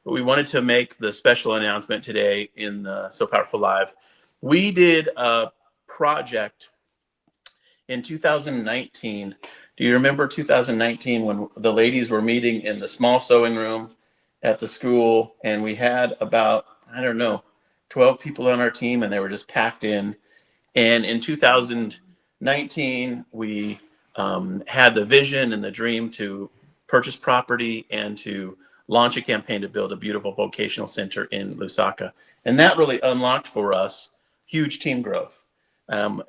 but we wanted to make the special announcement today in the So Powerful Live. We did a project in 2019. Do you remember 2019 when the ladies were meeting in the small sewing room at the school, and we had about, I don't know, 12 people on our team, and they were just packed in. And in 2019, we had the vision and the dream to purchase property and to launch a campaign to build a beautiful vocational center in Lusaka. And that really unlocked for us huge team growth.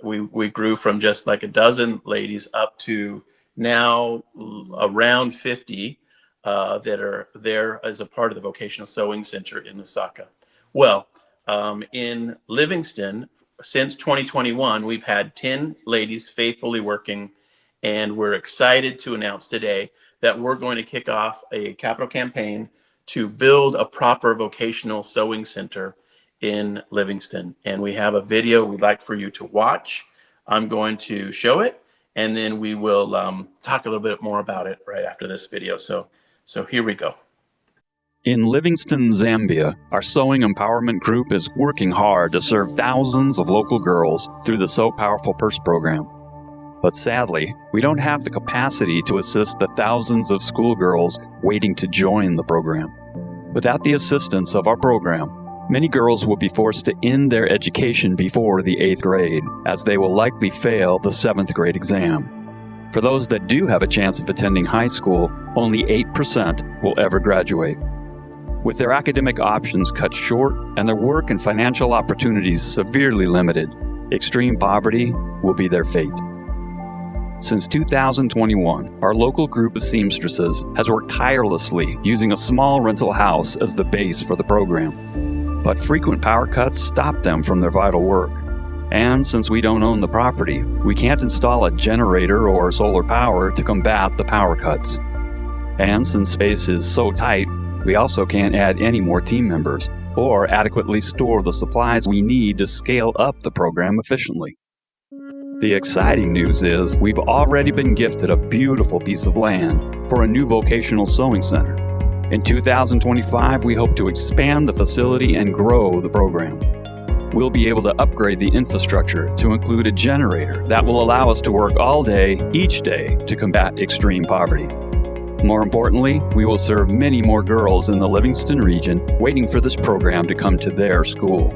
We grew from just like a dozen ladies up to now around 50 that are there as a part of the vocational sewing center in Lusaka. Well, in Livingston, since 2021, we've had 10 ladies faithfully working, and we're excited to announce today that we're going to kick off a capital campaign to build a proper vocational sewing center in Livingston. And we have a video we'd like for you to watch. I'm going to show it, and then we will talk a little bit more about it right after this video. So here we go. In Livingstone, Zambia, our Sewing Empowerment Group is working hard to serve thousands of local girls through the So Powerful Purse program. But sadly, we don't have the capacity to assist the thousands of schoolgirls waiting to join the program. Without the assistance of our program, many girls will be forced to end their education before the 8th grade, as they will likely fail the 7th grade exam. For those that do have a chance of attending high school, only 8% will ever graduate. With their academic options cut short and their work and financial opportunities severely limited, extreme poverty will be their fate. Since 2021, our local group of seamstresses has worked tirelessly using a small rental house as the base for the program. But frequent power cuts stop them from their vital work. And since we don't own the property, we can't install a generator or solar power to combat the power cuts. And since space is so tight, we also can't add any more team members or adequately store the supplies we need to scale up the program efficiently. The exciting news is we've already been gifted a beautiful piece of land for a new vocational sewing center. In 2025, we hope to expand the facility and grow the program. We'll be able to upgrade the infrastructure to include a generator that will allow us to work all day, each day, to combat extreme poverty. More importantly, we will serve many more girls in the Livingston region waiting for this program to come to their school.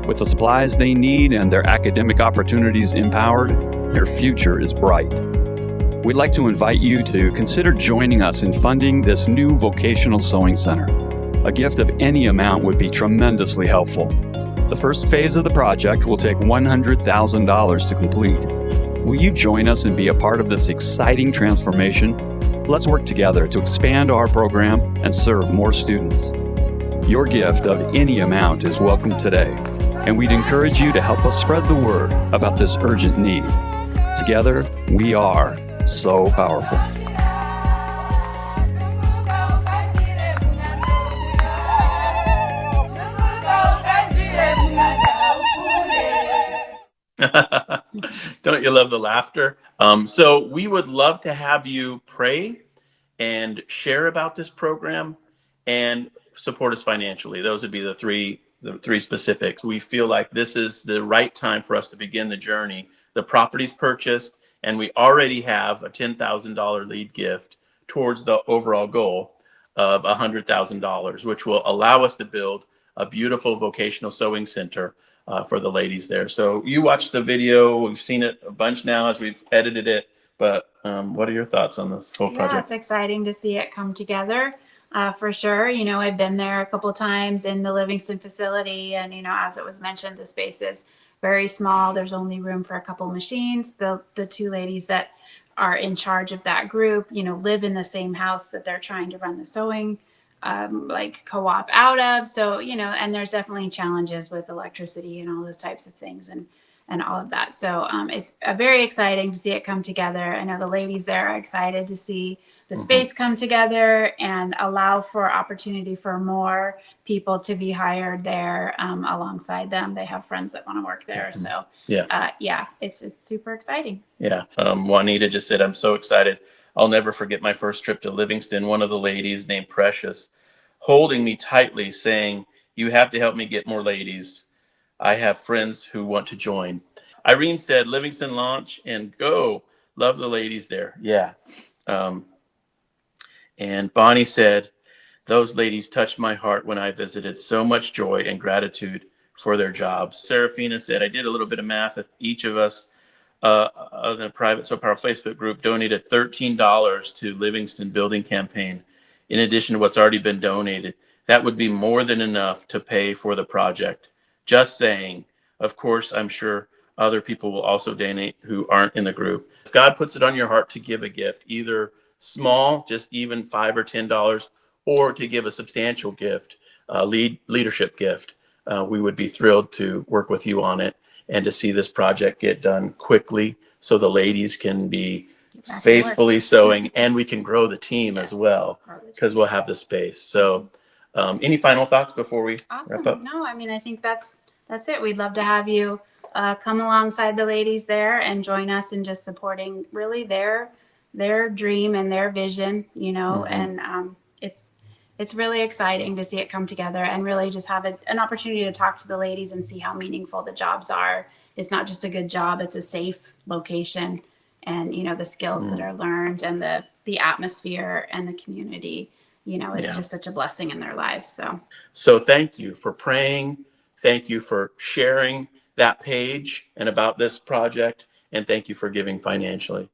With the supplies they need and their academic opportunities empowered, their future is bright. We'd like to invite you to consider joining us in funding this new vocational sewing center. A gift of any amount would be tremendously helpful. The first phase of the project will take $100,000 to complete. Will you join us and be a part of this exciting transformation? Let's work together to expand our program and serve more students. Your gift of any amount is welcome today, and we'd encourage you to help us spread the word about this urgent need. Together, we are so powerful. Don't you love the laughter? So we would love to have you pray and share about this program and support us financially. Those would be the three specifics. We feel like this is the right time for us to begin the journey. The property's purchased, and we already have a $10,000 lead gift towards the overall goal of $100,000, which will allow us to build a beautiful vocational sewing center for the ladies there. So you watched the video. We've seen it a bunch now as we've edited it. But what are your thoughts on this whole project? Yeah, it's exciting to see it come together for sure. You know, I've been there a couple times in the Livingston facility, and, you know, as it was mentioned, the space is very small. There's only room for a couple machines. The two ladies that are in charge of that group, you know, live in the same house that they're trying to run the sewing like co-op out of. So, you know, and there's definitely challenges with electricity and all those types of things and all of that. So it's very exciting to see it come together. I know the ladies there are excited to see the space come together and allow for opportunity for more people to be hired there alongside them. They have friends that want to work there. So yeah, it's super exciting. Yeah. Juanita just said, I'm so excited. I'll never forget my first trip to Livingston. One of the ladies named Precious holding me tightly, saying, "You have to help me get more ladies. I have friends who want to join." Irene said, "Livingston launch and go. Love the ladies there." Yeah. Um, and Bonnie said, "Those ladies touched my heart when I visited. So much joy and gratitude for their jobs." Serafina said, "I did a little bit of math. Each of us of the private So Powerful Facebook group donated $13 to Livingston Building Campaign, in addition to what's already been donated. That would be more than enough to pay for the project. Just saying. Of course, I'm sure other people will also donate who aren't in the group. If God puts it on your heart to give a gift, either small, just even $5 or $10, or to give a substantial gift, leadership gift, we would be thrilled to work with you on it and to see this project get done quickly so the ladies can be faithfully sewing and we can grow the team as well because we'll have the space. So any final thoughts before we wrap up? No, I mean, I think that's it. We'd love to have you come alongside the ladies there and join us in just supporting really their dream and their vision, you know, and it's really exciting to see it come together and really just have an opportunity to talk to the ladies and see how meaningful the jobs are. It's not just a good job, it's a safe location, and, you know, the skills that are learned and the atmosphere and the community, you know, it's just such a blessing in their lives. So thank you for praying. Thank you for sharing that page and about this project. And thank you for giving financially.